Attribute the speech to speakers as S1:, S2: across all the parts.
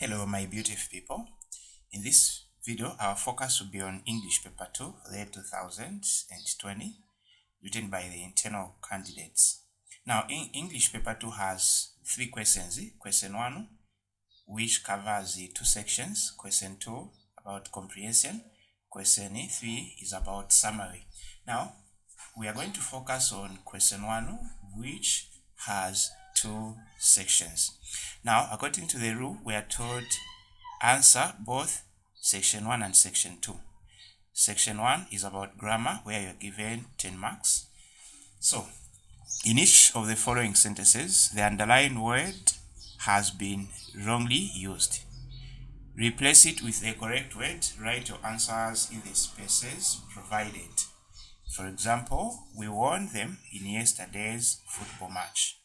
S1: Hello my beautiful people. In this video our focus will be on English paper 2 year 2020 written by the internal candidates. Now in English paper 2 has 3 questions. Question 1 which covers the 2 sections, question 2 about comprehension, question 3 is about summary. Now we are going to focus on question 1 which has 2 sections. Now, according to the rule, we are told answer both section 1 and section 2. Section 1 is about grammar, where you're given 10 marks. So, in each of the following sentences, the underlined word has been wrongly used. Replace it with the correct word. Write your answers in the spaces provided. For example, we won them in yesterday's football match.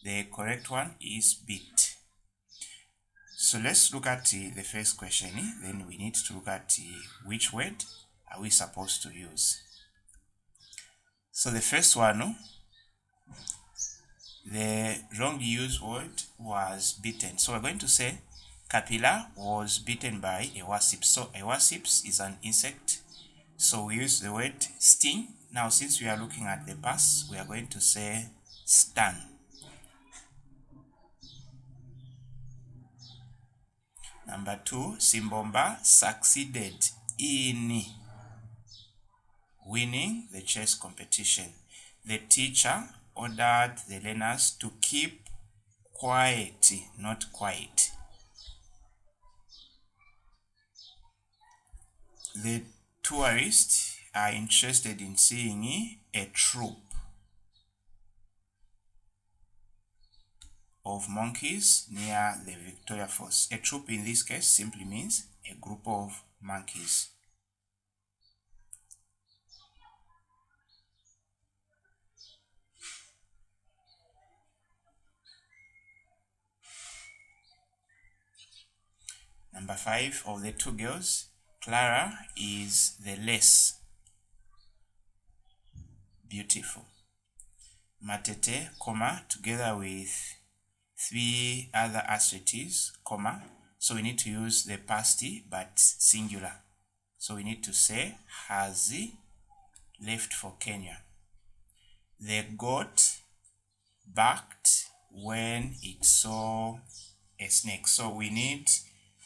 S1: The correct one is beat. So let's look at the first question. Then we need to look at which word are we supposed to use. So the first one, the wrongly used word was beaten. So we're going to say Kapila was beaten by a wasp. So a wasp is an insect. So we use the word sting. Now since we are looking at the past, we are going to say stung. Number 2, Simbomba succeeded in winning the chess competition. The teacher ordered the learners to keep quiet, not quiet. The tourists are interested in seeing a troop of monkeys near the Victoria Falls. A troop in this case simply means a group of monkeys. Number 5, of the 2 girls, Clara is the less beautiful. Matete, comma, together with 3 other adjectives, comma. So we need to use the past but singular. So we need to say has left for Kenya. The goat barked when it saw a snake. So we need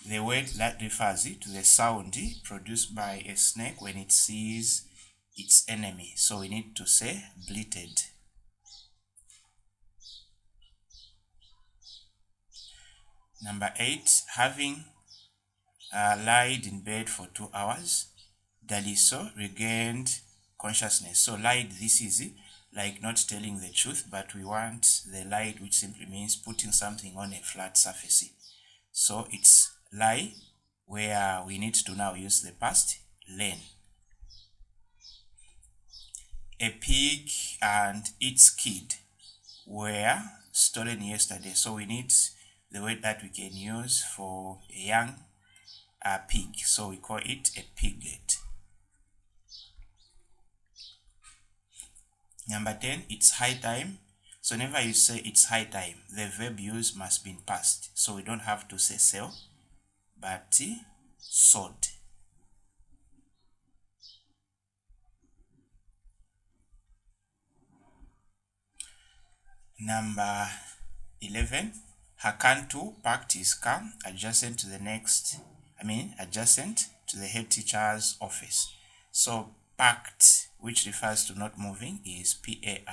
S1: the word that refers to the sound produced by a snake when it sees its enemy. So we need to say bleated. Number 8, having lied in bed for 2 hours, Daliso regained consciousness. So lied, this is like not telling the truth, but we want the lied, which simply means putting something on a flat surface. So it's lie, where we need to now use the past, learn. A pig and its kid were stolen yesterday. So we need the word that we can use for a young pig. So we call it a piglet. Number 10, it's high time. So whenever you say it's high time, the verb used must be in past. So we don't have to say sell, but sold. Number 11, Hakantu parked his car adjacent to the head teacher's office. So parked, which refers to not moving, is P-A-R-K-E-D.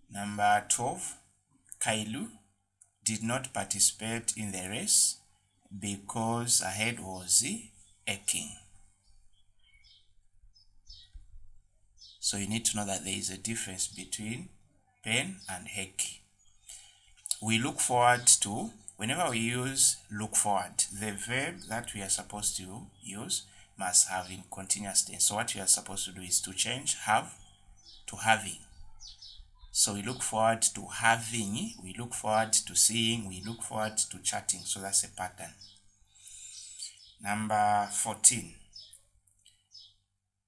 S1: Number 12, Kailu did not participate in the race because her head was aching. So you need to know that there is a difference between pain and ache. We look forward to, whenever we use look forward, the verb that we are supposed to use must have in continuous tense. So what we are supposed to do is to change have to having. So we look forward to having, we look forward to seeing, we look forward to chatting. So that's a pattern. Number 14,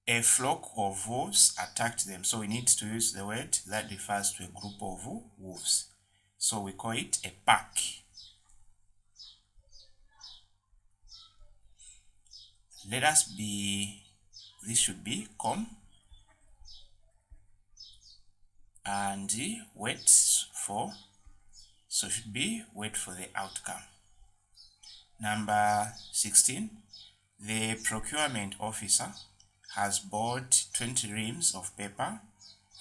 S1: a flock of wolves attacked them. So we need to use the word that refers to a group of wolves. so we call it a pack. This should be come and wait for, so should be wait for the outcome. Number 16, the procurement officer has bought 20 reams of paper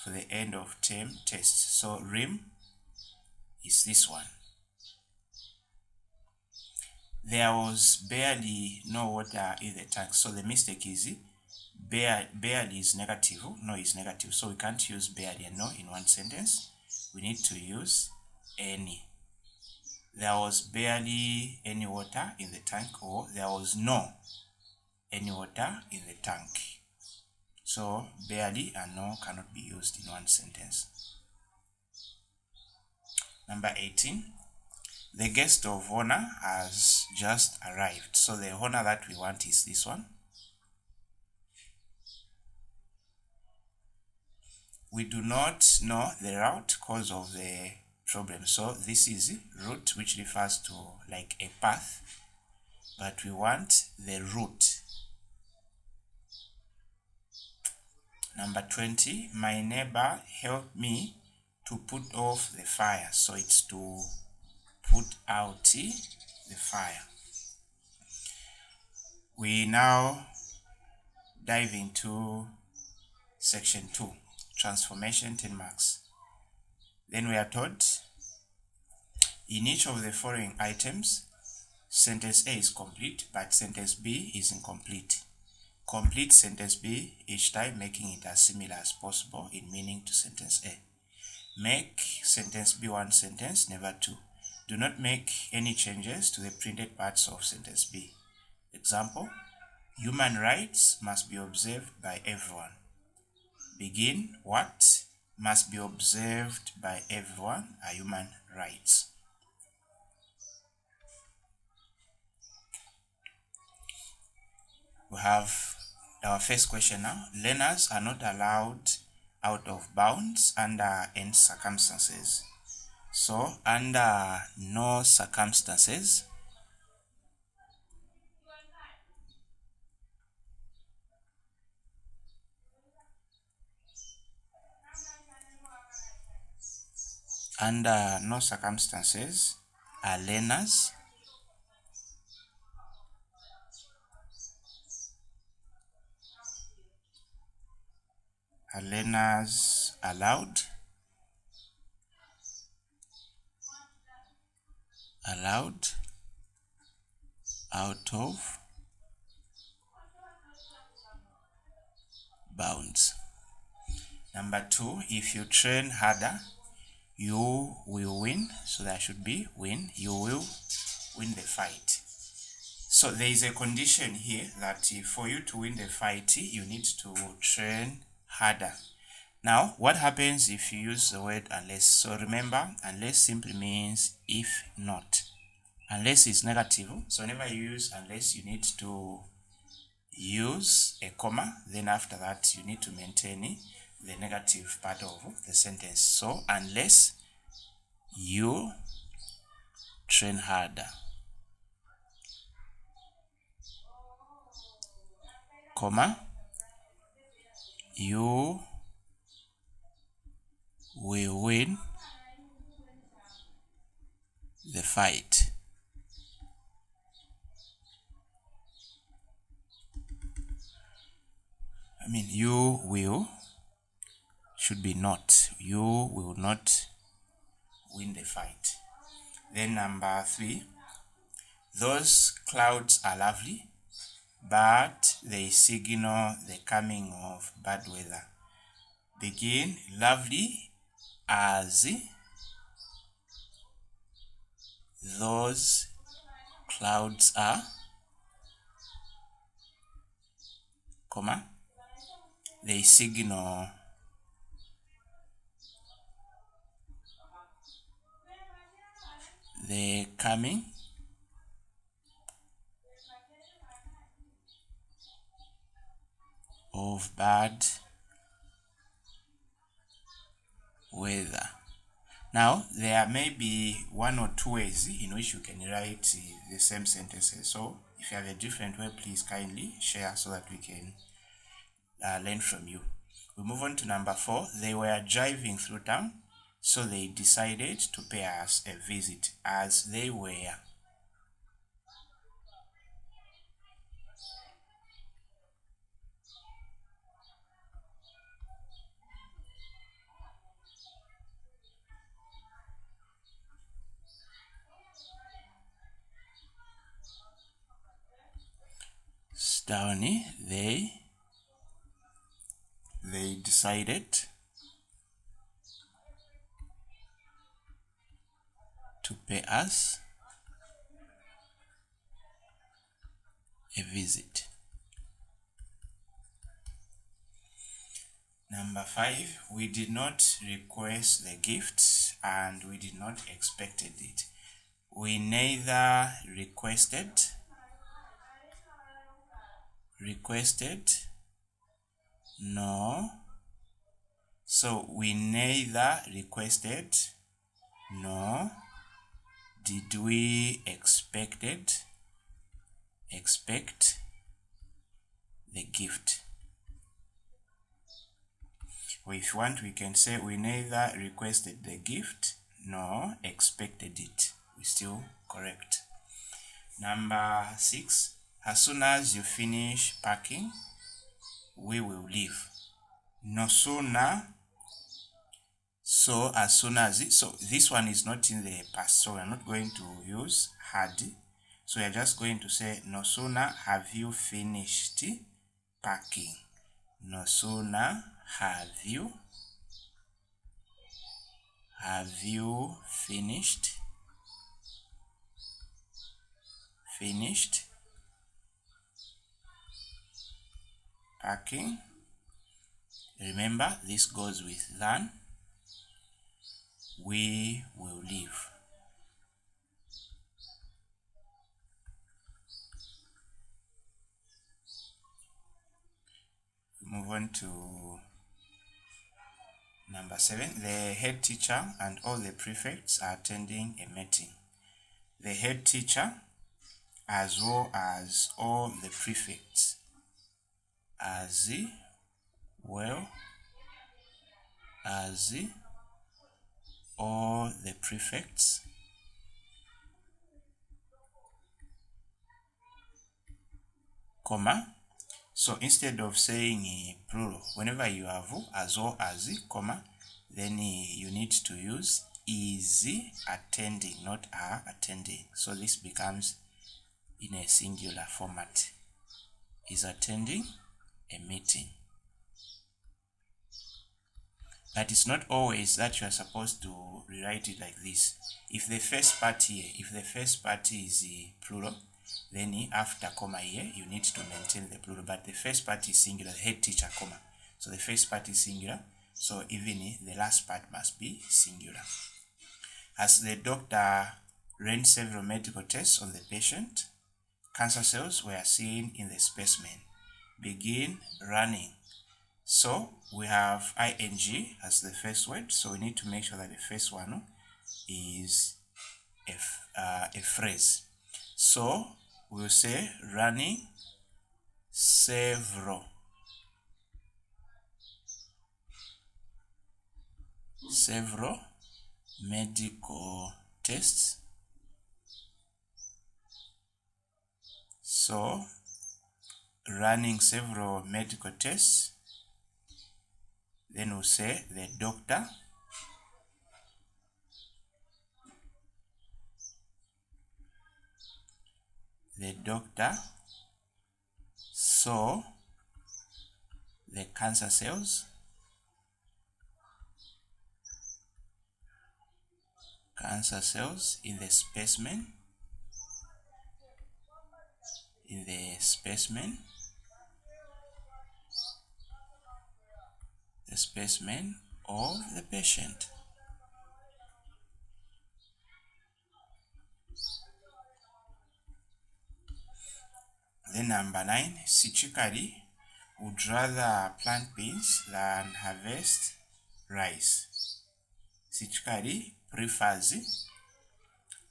S1: for the end of term test. So ream is this one. There was barely no water in the tank, so the mistake is barely is negative, no is negative, so we can't use barely and no in one sentence. We need to use any. There was barely any water in the tank, or there was no any water in the tank. So barely and no cannot be used in one sentence. Number 18, the guest of honor has just arrived. So the honor that we want is this one. We do not know the route cause of the problem. So this is route, which refers to like a path, but we want the route. Number 20, my neighbor helped me to put off the fire. So it's to put out the fire. We now dive into section 2, transformation, 10 marks. Then we are told, in each of the following items, sentence A is complete, but sentence B is incomplete. Complete sentence B each time, making it as similar as possible in meaning to sentence A. Make sentence B one sentence, never two. Do not make any changes to the printed parts of sentence B. Example, human rights must be observed by everyone. Begin, what must be observed by everyone are human rights. We have our first question now. Learners are not allowed out of bounds under any circumstances. So, under no circumstances, are learners allowed out of bounds. Number 2, if you train harder, you will win. So that should be win. You will win the fight. So there is a condition here that for you to win the fight, you need to train harder. Now, what happens if you use the word unless? So remember, unless simply means if not. Unless is negative, so whenever you use unless, you need to use a comma, then after that you need to maintain the negative part of the sentence. So unless you train harder, comma, you will win the fight. You will should be not. You will not win the fight. Then number 3, those clouds are lovely, but they signal the coming of bad weather. Begin, lovely as those clouds are, comma, they signal the coming of bad weather. Now, there may be one or two ways in which you can write the same sentences. So, if you have a different way, please kindly share so that we can learn from you. We move on to number 4. They were driving through town, so they decided to pay us a visit. As they were. Stony, they decided to pay us a visit. Number 5, we did not request the gift and we did not expected it. We neither requested nor, so we neither requested nor did we expect the gift. Or if you want, we can say we neither requested the gift nor expected it. We're still correct. Number 6, as soon as you finish packing, we will leave. No sooner. So as soon as it, so this one is not in the past, so we're not going to use had. So we're just going to say no sooner have you finished packing. No sooner have you finished packing. Remember, this goes with than. We will leave. Move on to number 7. The head teacher and all the prefects are attending a meeting. The head teacher as well as all the prefects, as well as all the prefects comma. So instead of saying plural, whenever you have as well as comma, then you need to use is attending, not are attending. So this becomes in a singular format. Is attending a meeting. But it's not always that you are supposed to rewrite it like this. If the first part here, is plural, then after comma here, you need to maintain the plural. But the first part is singular, head teacher, comma. So the first part is singular, so even the last part must be singular. As the doctor ran several medical tests on the patient, cancer cells were seen in the specimen. Begin running. So we have ing as the first word, so we need to make sure that the first one is a phrase. So we'll say running several medical tests. So running several medical tests. Then we'll say the doctor saw the cancer cells in the specimen of the patient. Then number 9, Sichikari would rather plant beans than harvest rice. Sichikari prefers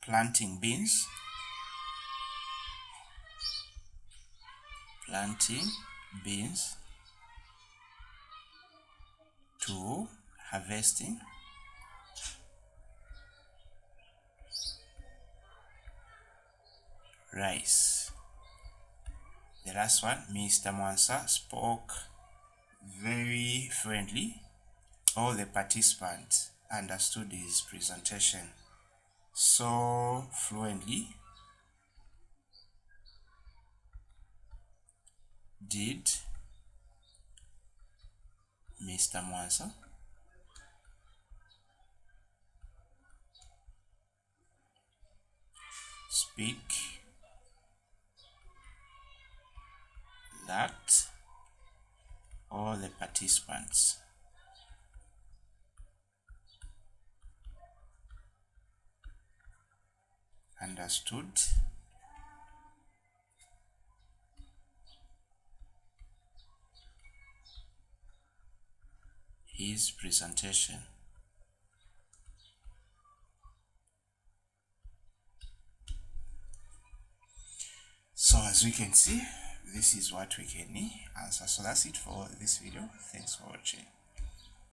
S1: planting beans, to harvesting rice. The last one, Mr. Mwansa spoke very friendly. All the participants understood his presentation so fluently. Did Mr. Mwansa speak that all the participants understood his presentation. So as we can see, this is what we can answer. So that's it for this video. Thanks for watching.